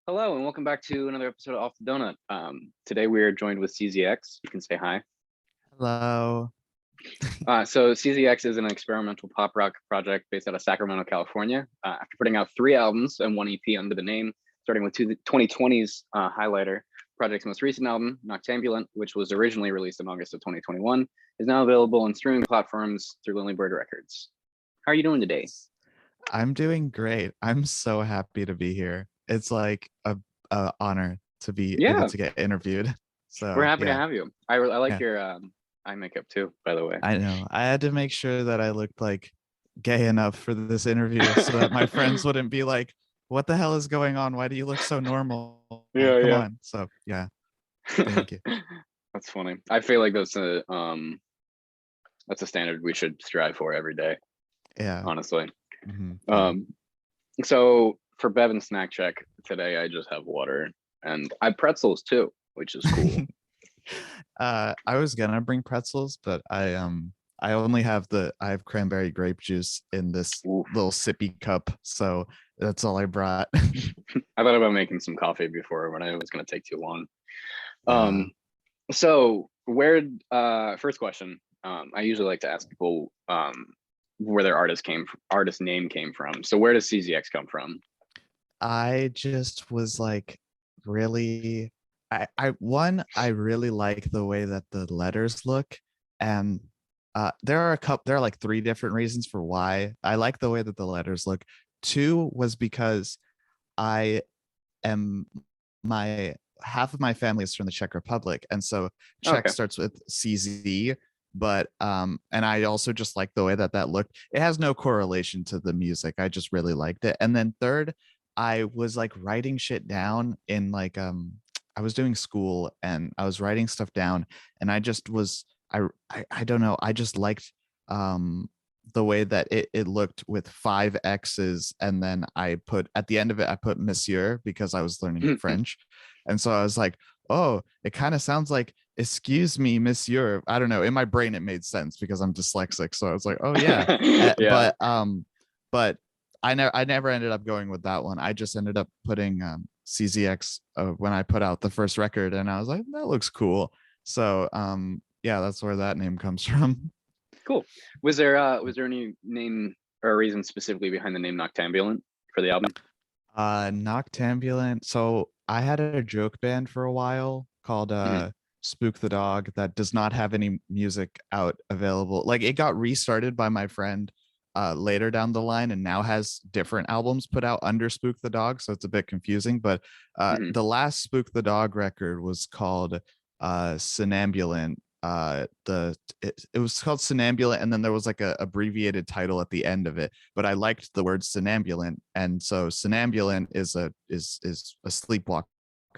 Hello and welcome back to another episode of Off the Donut. Today we are joined with czxxx. You can say hi. Hello. So czxxx is an experimental pop rock project based out of Sacramento, California. After putting out 3 albums and 1 EP under the name, starting with 2020's highlighter, the project's most recent album, Noctambulent, which was originally released in August of 2021, is now available on streaming platforms through Bird Records. How are you doing today? I'm doing great. I'm so happy to be here. It's like a honor to be able to get interviewed. So we're happy to yeah. have you. I like your eye makeup too, by the way. I know. I had to make sure that I looked like gay enough for this interview so that my friends wouldn't be like, what the hell is going on? Why do you look so normal? Come on. So yeah. Thank you. That's funny. I feel like that's a standard we should strive for every day. Yeah. Honestly. So for Bev and snack check today, I just have water and I have pretzels too, which is cool. I was gonna bring pretzels, but I only have I have cranberry grape juice in this little sippy cup, so that's all I brought. I thought about making some coffee before, but it was gonna take too long. So first question, I usually like to ask people where their artist name came from. So where does czxxx come from? I just was like really I really like the way that the letters look, and there are like 3 different reasons for why I like the way that the letters look. 2 was because I am half of my family is from the Czech Republic, and so Czech starts with CZ, but and I also just like the way that looked. It has no correlation to the music. I just really liked it. And then third, I was like writing shit down in like I was doing school and I was writing stuff down, and I just was I don't know, I just liked the way that it looked with 5 X's, and then I put at the end of it I put Monsieur because I was learning French. And so I was like, oh, it kind of sounds like excuse me, Monsieur. I don't know, in my brain it made sense because I'm dyslexic, so I was like, oh yeah. Yeah. But I never ended up going with that one. I just ended up putting czxxx when I put out the first record, and I was like, that looks cool. So yeah, that's where that name comes from. Cool. Was there any name or reason specifically behind the name Noctambulent for the album? Noctambulent. So I had a joke band for a while called Spook the Dog that does not have any music out available. Like, it got restarted by my friend later down the line and now has different albums put out under Spook the Dog, so it's a bit confusing. But the last Spook the Dog record was called Somnambulant. It was called Somnambulant, and then there was like a abbreviated title at the end of it, but I liked the word somnambulant, and so somnambulant is a sleepwalker,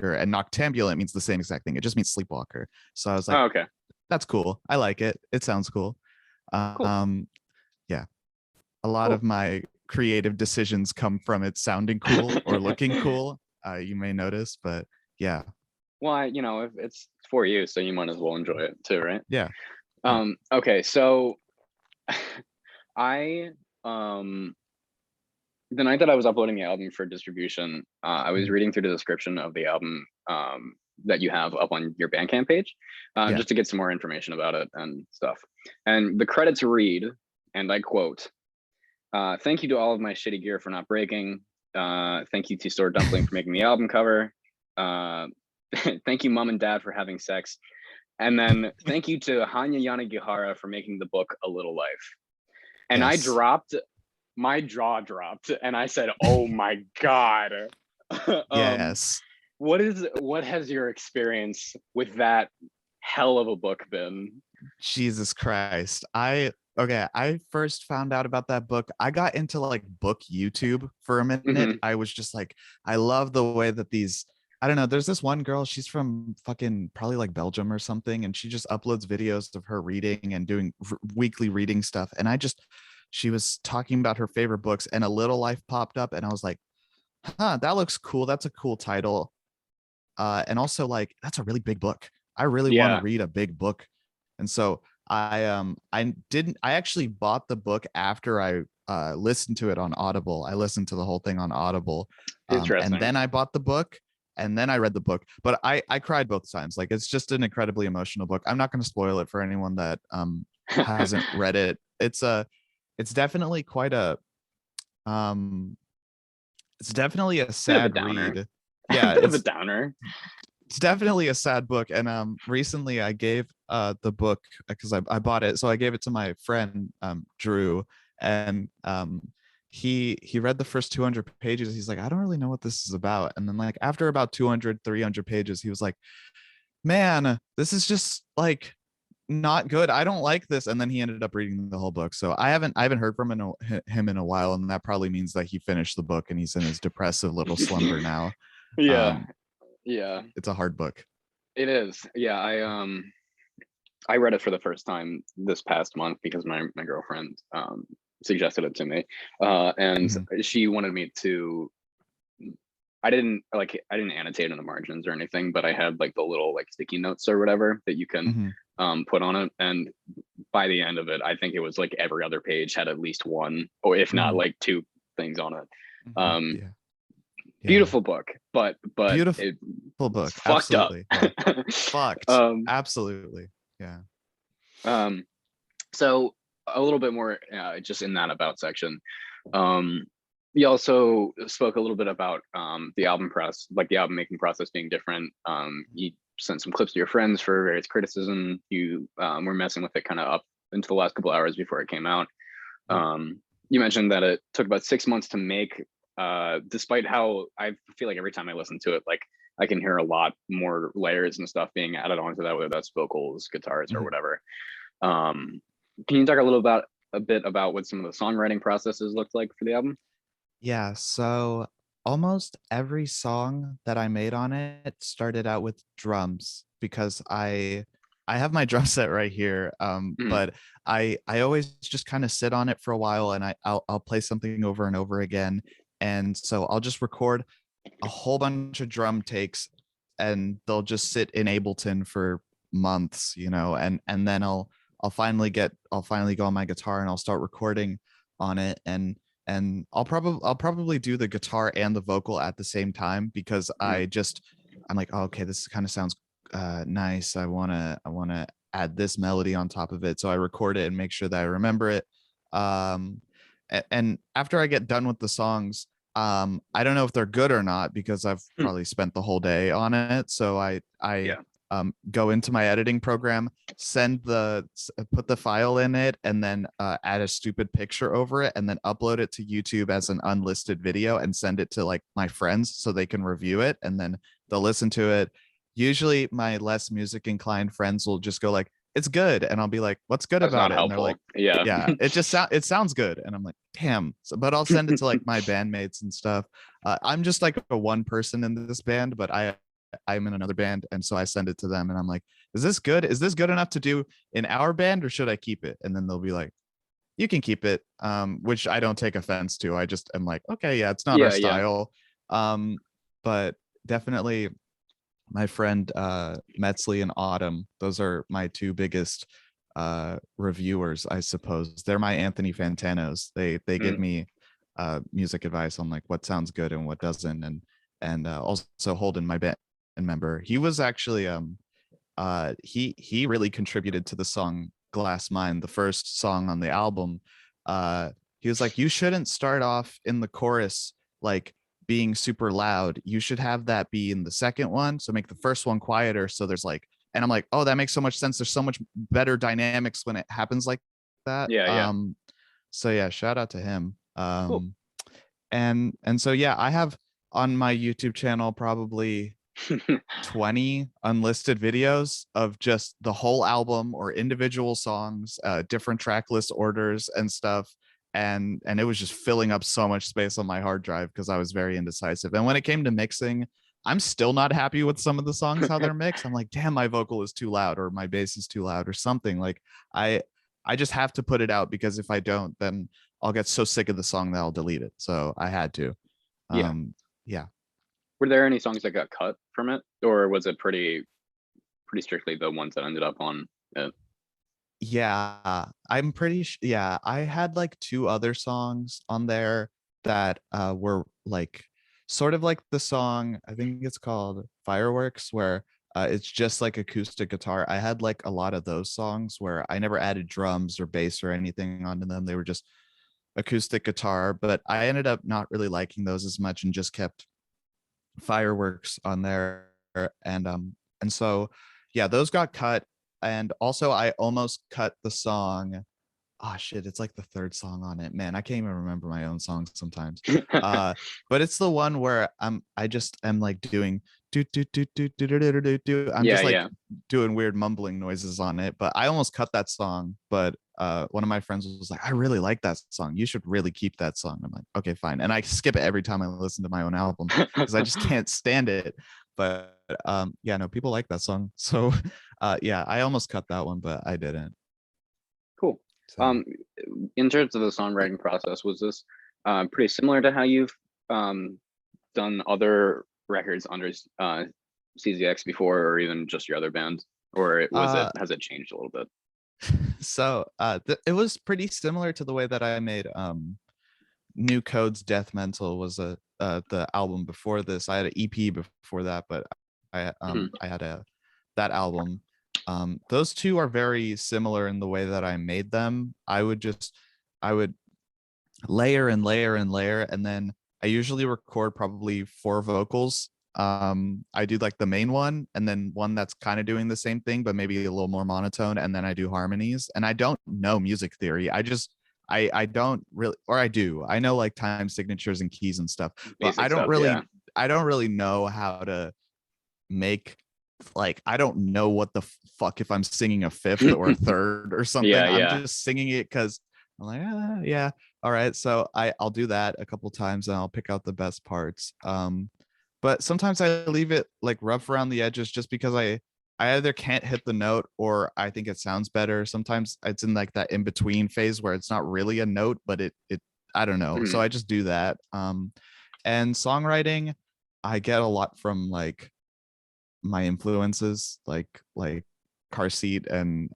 and noctambulant means the same exact thing. It just means sleepwalker. So I was like, okay, that's cool. I like it. It sounds cool. Yeah, a lot of my creative decisions come from it sounding cool or looking cool. You may notice, but yeah. Well, if it's for you, so you might as well enjoy it too, right? Yeah. Okay, so I the night that I was uploading the album for distribution, I was reading through the description of the album that you have up on your Bandcamp page, just to get some more information about it and stuff. And the credits read, and I quote, "Thank you to all of my shitty gear for not breaking. Thank you to Sword Dumpling for making the album cover. Thank you, Mom and Dad, for having sex. And then thank you to Hanya Yanagihara for making the book A Little Life." And my jaw dropped, and I said, "Oh my God." Yes. What has your experience with that hell of a book been? Jesus Christ. I first found out about that book. I got into like book YouTube for a minute. I was just like, I love the way that these, I don't know, there's this one girl, she's from fucking probably like Belgium or something, and she just uploads videos of her reading and doing weekly reading stuff. And she was talking about her favorite books, and A Little Life popped up, and I was like, that looks cool. That's a cool title. And also, like, that's a really big book. I really want to read a big book. And so I actually bought the book after listen to it on Audible. I listened to the whole thing on Audible, Interesting. and then I bought the book, and then I read the book. But I cried both times. Like, it's just an incredibly emotional book. I'm not going to spoil it for anyone that hasn't read it. It's definitely quite a it's definitely a sad read. Yeah, Bit of a downer. It's definitely a sad book. And recently I gave the book, because I bought it, so I gave it to my friend Drew, and he read the first 200 pages. He's like, I don't really know what this is about. And then, like, after about 200 300 pages, he was like, man, this is just like not good. I don't like this. And then he ended up reading the whole book. So I haven't heard from him in a while, and that probably means that he finished the book and he's in his depressive little slumber now. Yeah. Yeah, it's a hard book. It is. Yeah, I read it for the first time this past month because my girlfriend suggested it to me, and she wanted me to. I didn't annotate in the margins or anything, but I had like the little like sticky notes or whatever that you can put on it. And by the end of it, I think it was like every other page had at least one, or if not like two things on it. Beautiful book, but beautiful book. Fucked absolutely. up. Yeah. Fucked. Absolutely. Yeah. So a little bit more just in that about section. You also spoke a little bit about the album press, like the album making process being different. You sent some clips to your friends for various criticism. You were messing with it kind of up into the last couple hours before it came out. You mentioned that it took about 6 months to make, despite how I feel like every time I listen to it, like I can hear a lot more layers and stuff being added onto that, whether that's vocals, guitars, or whatever. Can you talk a bit about what some of the songwriting processes looked like for the album? Yeah, so almost every song that I made on it started out with drums, because I have my drum set right here, but I always just kind of sit on it for a while, and I'll play something over and over again. And so I'll just record a whole bunch of drum takes, and they'll just sit in Ableton for months, and then I'll finally go on my guitar and I'll start recording on it. And I'll probably do the guitar and the vocal at the same time, because I'm like, oh, okay, this kind of sounds nice. I want to add this melody on top of it. So I record it and make sure that I remember it. And after I get done with the songs, I don't know if they're good or not, because I've probably spent the whole day on it. So I go into my editing program, put the file in it, and then add a stupid picture over it, and then upload it to YouTube as an unlisted video and send it to like my friends so they can review it, and then they'll listen to it. Usually my less music inclined friends will just go like, it's good, and I'll be like, what's good about it? And they're like, yeah, it sounds good. And I'm like, damn. But I'll send it to like my bandmates and stuff. I'm just like a one person in this band, but I'm in another band, and so I send it to them, and I'm like, is this good enough to do in our band, or should I keep it? And then they'll be like, you can keep it, which I don't take offense to. I just am like, okay, yeah, it's not our style. But definitely my friend Metzley and Autumn, those are my two biggest reviewers, I suppose. They're my Anthony Fantanos. They give me music advice on like what sounds good and what doesn't. And also Holden, my band member, he was actually he really contributed to the song Glass Mine, the first song on the album. He was like, you shouldn't start off in the chorus like being super loud. You should have that be in the second one, so make the first one quieter, so there's like, and I'm like, oh, that makes so much sense. There's so much better dynamics when it happens like that. So yeah, shout out to him. Cool. And so yeah, I have on my YouTube channel probably 20 unlisted videos of just the whole album or individual songs, different track list orders and stuff. And it was just filling up so much space on my hard drive because I was very indecisive. And when it came to mixing, I'm still not happy with some of the songs, how they're mixed. I'm like, damn, my vocal is too loud, or my bass is too loud, or something. Like I just have to put it out, because if I don't, then I'll get so sick of the song that I'll delete it. So I had to. Yeah. Were there any songs that got cut from it, or was it pretty strictly the ones that ended up on it? Yeah, I'm pretty yeah, I had like two other songs on there that were like sort of like the song, I think it's called Fireworks, where it's just like acoustic guitar. I had like a lot of those songs where I never added drums or bass or anything onto them. They were just acoustic guitar, but I ended up not really liking those as much and just kept Fireworks on there. And so yeah, those got cut. And also I almost cut the song. Oh shit, it's like the third song on it. Man, I can't even remember my own songs sometimes. But it's the one where I just am like doing do do do do do do do do do. I'm Yeah, just like yeah. doing weird mumbling noises on it. But I almost cut that song. But one of my friends was like, I really like that song. You should really keep that song. I'm like, okay, fine. And I skip it every time I listen to my own album because I just can't stand it. But yeah, no, people like that song. So yeah, I almost cut that one, but I didn't. Cool. So In terms of the songwriting process, was this pretty similar to how you've done other records under CZX before, or even just your other band, or has it changed a little bit? so it was pretty similar to the way that I made New Code's Death Mental was the album before this. I had an EP before that, but I had that album. Those two are very similar in the way that I made them. I would layer and layer and layer, and then I usually record probably 4 vocals. I do like the main one and then one that's kind of doing the same thing but maybe a little more monotone, and then I do harmonies. And I don't know music theory. I don't really, or I do. I know like time signatures and keys and stuff, but Basic stuff, yeah. I don't really know how to make, like, I don't know what the fuck if I'm singing a fifth or a third or something. Yeah, I'm yeah. just singing it because I'm like, yeah, all right. So I'll do that a couple times and I'll pick out the best parts. But sometimes I leave it like rough around the edges just because I either can't hit the note or I think it sounds better. Sometimes it's in like that in between phase where it's not really a note, but it I don't know. So Mhm. I just do that. And songwriting, I get a lot from like my influences, like Car Seat and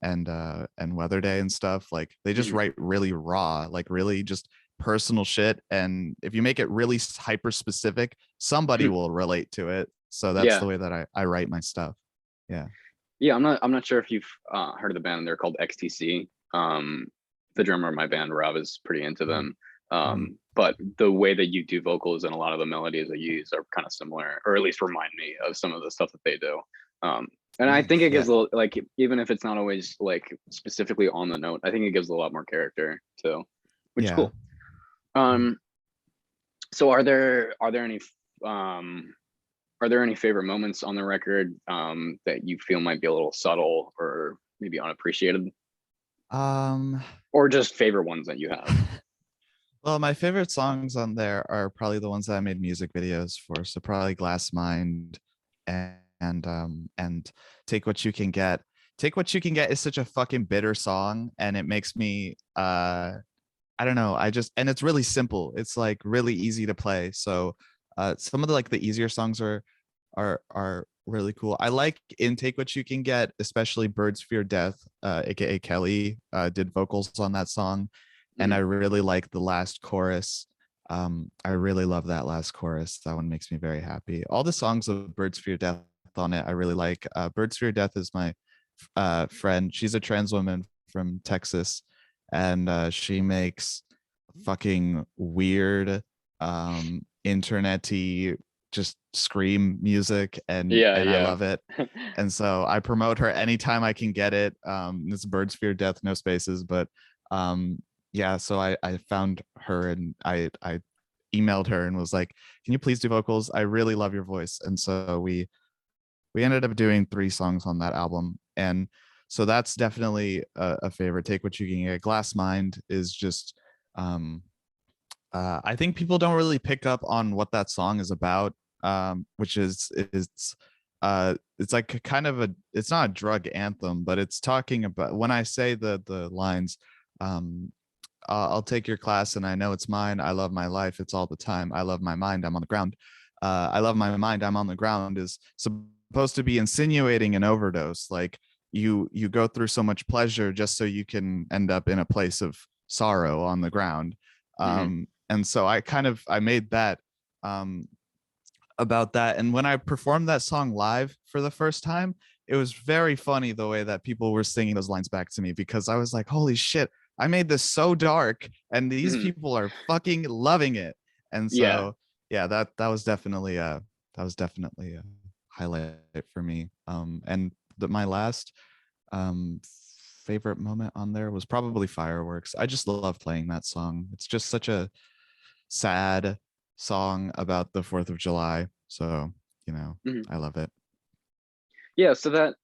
Weather Day and stuff. Like they just Mhm. write really raw, like really just personal shit. And if you make it really hyper specific, somebody will relate to it. So that's Yeah, the way that I write my stuff. Yeah. yeah. I'm not sure if you've heard of the band. They're called XTC. The drummer of my band, Rob, is pretty into Mm, them. mm. But the way that you do vocals and a lot of the melodies that you use are kind of similar, or at least remind me of some of the stuff that they do. And I think Nice. it gives Yeah. a little, like, even if it's not always like specifically on the note, I think it gives a lot more character too, which is Yeah. cool. Um, so um are there any favorite moments on the record that you feel might be a little subtle or maybe unappreciated, Um or just favorite ones that you have? well, my favorite songs on there are probably the ones that I made music videos for. So probably Glass Mind and Take What You Can Get. Take What You Can Get is such a fucking bitter song, and it makes me I don't know. I just, and it's really simple. It's like really easy to play. So some of the like the easier songs are really cool. I like in Take What You Can Get, especially Birds Fear Death, aka Kelly, did vocals on that song. And I Mhm. really like the last chorus. I really love that last chorus. That one makes me very happy. All the songs of Birds Fear Death on it, I really like. Birds Fear Death is my friend. She's a trans woman from Texas, and she makes fucking weird internety just scream music, Yeah, and I yeah. love it. And so I promote her anytime I can get it. It's Birds Fear Death, no spaces, but yeah, so I found her and I emailed her and was like, can you please do vocals? I really love your voice. And so we ended up doing 3 songs on that album. And so that's definitely a favorite. Take What You Can Get. Glass Mind is just um I think people don't really pick up on what that song is about, which is it's like a kind of a, it's not a drug anthem, but it's talking about, when I say the lines, um I'll take your class and I know it's mine. I love my life. It's all the time. I love my mind. I'm on the ground. I love my mind. I'm on the ground is supposed to be insinuating an overdose. Like you go through so much pleasure just so you can end up in a place of sorrow on the ground. And so I made that about that. And when I performed that song live for the first time, it was very funny the way that people were singing those lines back to me, because I was like, holy shit, I made this so dark and these people are fucking loving it. And so yeah, that was definitely a highlight for me. And my last favorite moment on there was probably Fireworks. I just love playing that song. It's just such a sad song about the 4th of July. So, you know, I love it. Yeah, so that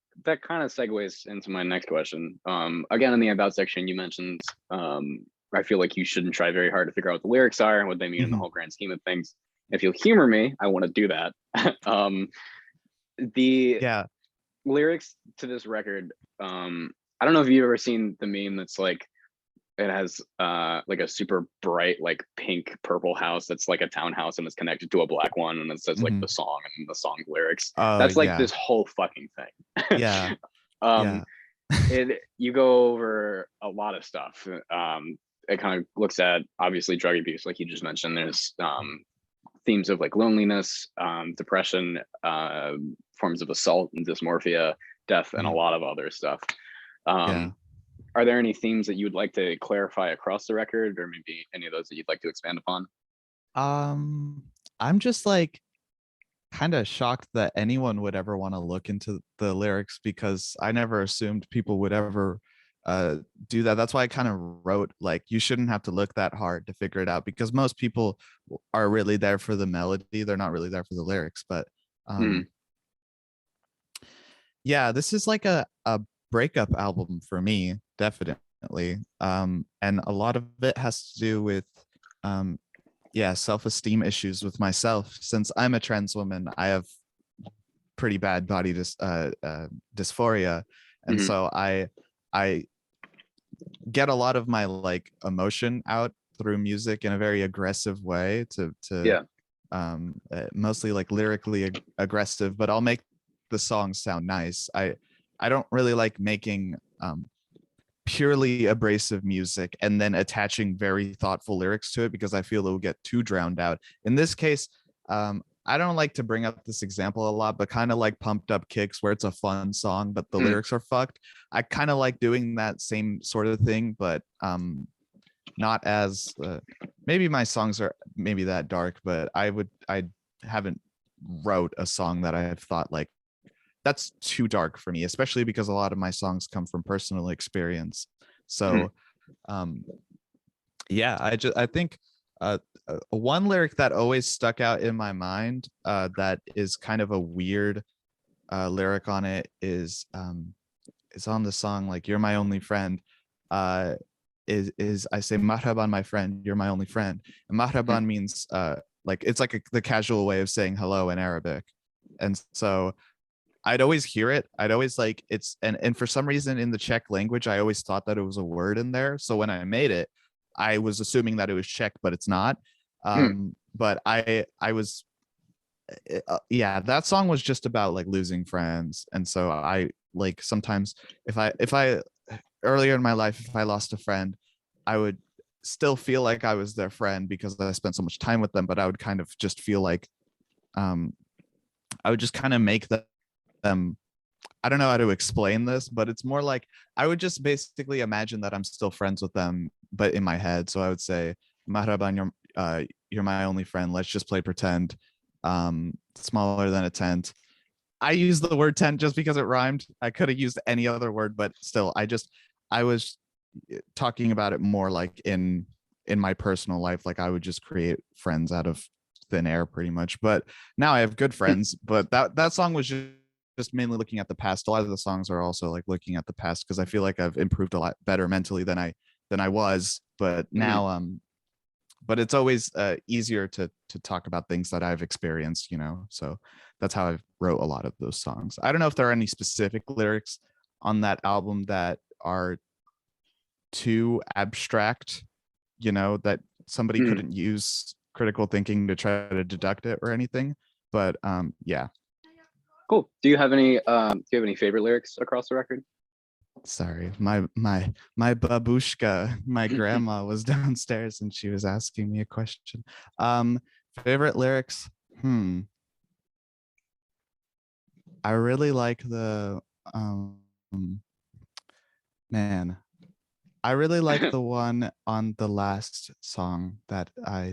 kind of segues into my next question. Again, in the about section, you mentioned I feel like you shouldn't try very hard to figure out what the lyrics are and what they mean in the whole grand scheme of things. If you'll humor me, I want to do that. The lyrics to this record, I don't know if you've ever seen the meme that's like, it has like a super bright like pink purple house that's like a townhouse and it's connected to a black one, and it says like the song and the song lyrics. That's like this whole fucking thing. Yeah. You go over a lot of stuff. It kind of looks at obviously drug abuse, like you just mentioned. There's themes of like loneliness, depression, forms of assault and dysmorphia, death, and a lot of other stuff. Are there any themes that you'd like to clarify across the record, or maybe any of those that you'd like to expand upon? I'm just like kind of shocked that anyone would ever want to look into the lyrics, because I never assumed people would ever do that. That's why I kind of wrote like, you shouldn't have to look that hard to figure it out, because most people are really there for the melody. They're not really there for the lyrics. But yeah, this is like a breakup album for me, definitely. And a lot of it has to do with self-esteem issues with myself. Since I'm a trans woman, I have pretty bad body dysphoria, and so I get a lot of my like emotion out through music in a very aggressive way, to mostly like lyrically aggressive, but I'll make the songs sound nice. I don't really like making purely abrasive music and then attaching very thoughtful lyrics to it, because I feel it will get too drowned out. In this case, I don't like to bring up this example a lot, but kind of like Pumped Up Kicks, where it's a fun song, but the lyrics are fucked. I kind of like doing that same sort of thing, but not as maybe my songs are maybe that dark, but I haven't wrote a song that I have thought like, that's too dark for me, especially because a lot of my songs come from personal experience. So I think one lyric that always stuck out in my mind that is kind of a weird lyric on it is on the song like "You're My Only Friend." Is I say "Marhaban, my friend, you're my only friend." And marhaban means like, it's like the casual way of saying hello in Arabic. And so I'd always hear it. I'd always like it's and for some reason in the Czech language, I always thought that it was a word in there. So when I made it, I was assuming that it was Czech, but it's not. But I was that song was just about like losing friends. And so I like, sometimes if I earlier in my life, if I lost a friend, I would still feel like I was their friend because I spent so much time with them, but I would kind of just feel like I would just kind of make them, I don't know how to explain this, but it's more like I would just basically imagine that I'm still friends with them, but in my head. So I would say, "Marhaban, you're my only friend. Let's just play pretend. Smaller than a tent." I use the word tent just because it rhymed. I could have used any other word, but still, I was talking about it more like in my personal life. Like I would just create friends out of thin air pretty much. But now I have good friends. But that song was just mainly looking at the past. A lot of the songs are also like looking at the past, because I feel like I've improved a lot better mentally than I was. But now but it's always easier to talk about things that I've experienced, so that's how I wrote a lot of those songs. I don't know if there are any specific lyrics on that album that are too abstract, that somebody couldn't use critical thinking to try to deduct it or anything, but yeah. Cool. Do you have any favorite lyrics across the record? Sorry, my babushka, my grandma was downstairs and she was asking me a question. Favorite lyrics? I really like the man. I really like the one on the last song that I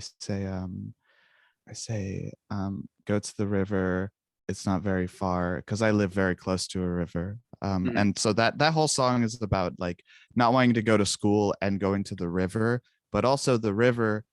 say go to the river, it's not very far, because I live very close to a river. Mhm. And so that whole song is about like not wanting to go to school and going to the river, but also the river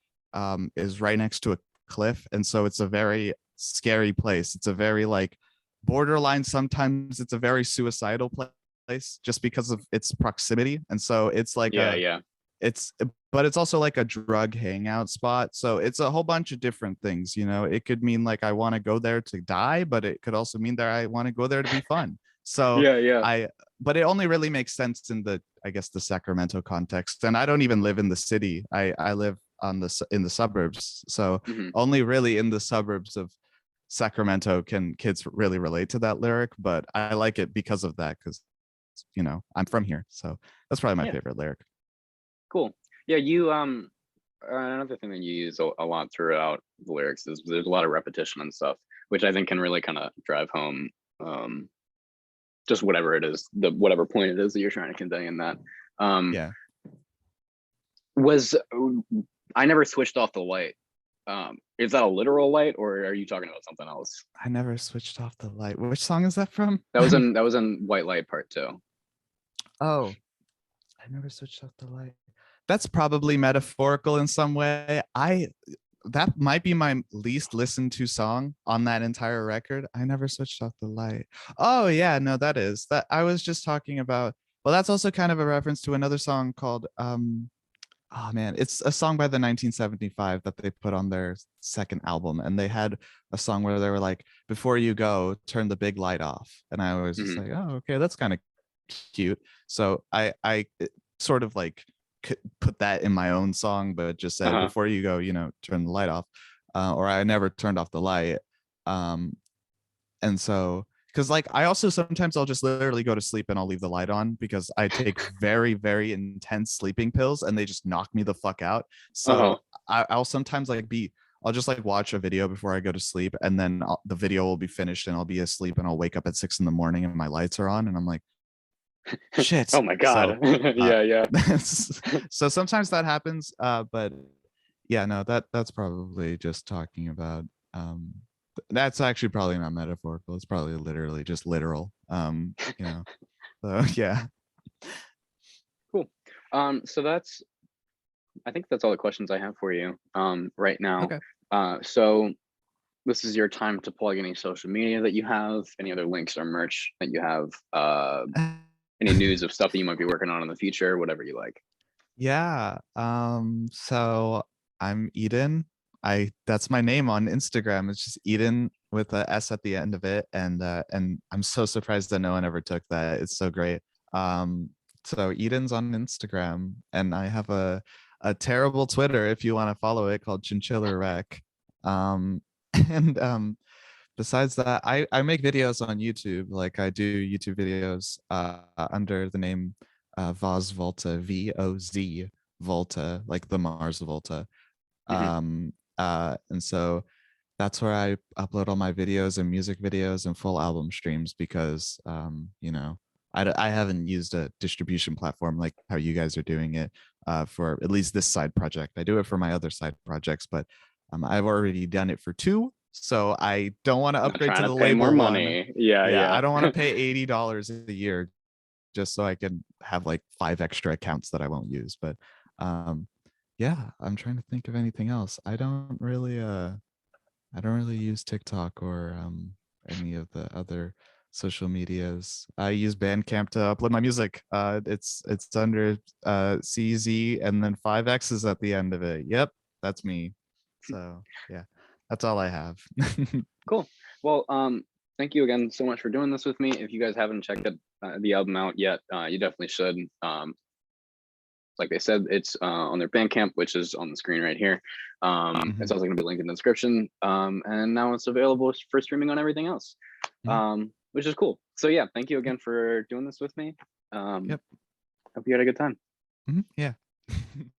is right next to a cliff, and so it's a very scary place. It's a very like borderline, sometimes it's a very suicidal place just because of its proximity. And so it's like Yeah, yeah. it's but it's also like a drug hangout spot, so it's a whole bunch of different things. It could mean like I want to go there to die, but it could also mean that I want to go there to be fun. So Yeah, yeah. I but it only really makes sense in the, I guess, the Sacramento context. And I don't even live in the city. I live in the suburbs, so Hmm. only really in the suburbs of Sacramento can kids really relate to that lyric. But I like it because of that, because I'm from here, so that's probably my Yeah, favorite lyric. cool. Yeah, you another thing that you use a lot throughout the lyrics is there's a lot of repetition and stuff, which I think can really kind of drive home um just whatever it is, the whatever point it is that you're trying to convey in that. Um Yeah. was I never switched off the light. Is that a literal light or are you talking about something else? I never switched off the light. Which song is that from? That was in White Light Part 2. Oh, I never switched off the light. That's probably metaphorical in some way. That might be my least listened to song on that entire record. I never switched off the light. Oh yeah, no, that is that I was just talking about. Well, that's also kind of a reference to another song called oh man, it's a song by the 1975 that they put on their second album. And they had a song where they were like, before you go, turn the big light off. And I was just Hmm. like, oh, okay, that's kind of cute. So I sort of like put that in my own song, but just said, Uh-huh. before you go, turn the light off. Or I never turned off the light. Um, and so, because like I also sometimes I'll just literally go to sleep and I'll leave the light on because I take very, very intense sleeping pills and they just knock me the fuck out. Uh-huh. So I'll sometimes I'll just like watch a video before I go to sleep, and then the video will be finished and I'll be asleep, and I'll wake up at 6 in the morning and my lights are on and I'm like, shit. Oh my So God. Yeah, yeah. so sometimes that happens. But yeah, no, that's probably just talking about that's actually probably not metaphorical. It's probably literally just literal. So yeah. Cool. So I think that's all the questions I have for you right now. Okay. So this is your time to plug any social media that you have, any other links or merch that you have, any news of stuff that you might be working on in the future, whatever you like. Yeah. So I'm Eden. That's my name on Instagram. It's just Eden with a S at the end of it. And I'm so surprised that no one ever took that. It's so great. So Eden's on Instagram, and I have a terrible Twitter if you want to follow it, called Chinchilla Rec. Um and besides that, I make videos on YouTube. Like I do YouTube videos under the name Voz Volta, VOZ Volta, like the Mars Volta. Hmm. And so that's where I upload all my videos and music videos and full album streams, because I haven't used a distribution platform like how you guys are doing it for at least this side project. I do it for my other side projects, but I've already done it for two, so I don't want to Not upgrade trying to to the pay more label one. money. Yeah, Yeah, I yeah. don't want to pay $80 a year just so I can have like 5 extra accounts that I won't use. But yeah, I'm trying to think of anything else. I don't really use TikTok or any of the other social medias. I use Bandcamp to upload my music. It's under CZ and then 5 X's at the end of it. Yep, that's me. So yeah, that's all I have. Cool. Well, thank you again so much for doing this with me. If you guys haven't checked the album out yet, you definitely should. Like they said, it's on their Bandcamp, which is on the screen right here. It's Mhm, also going to be linked in the description. And now it's available for streaming on everything else, mhm. which is cool. So yeah, thank you again for doing this with me. Hope you had a good time. Yeah.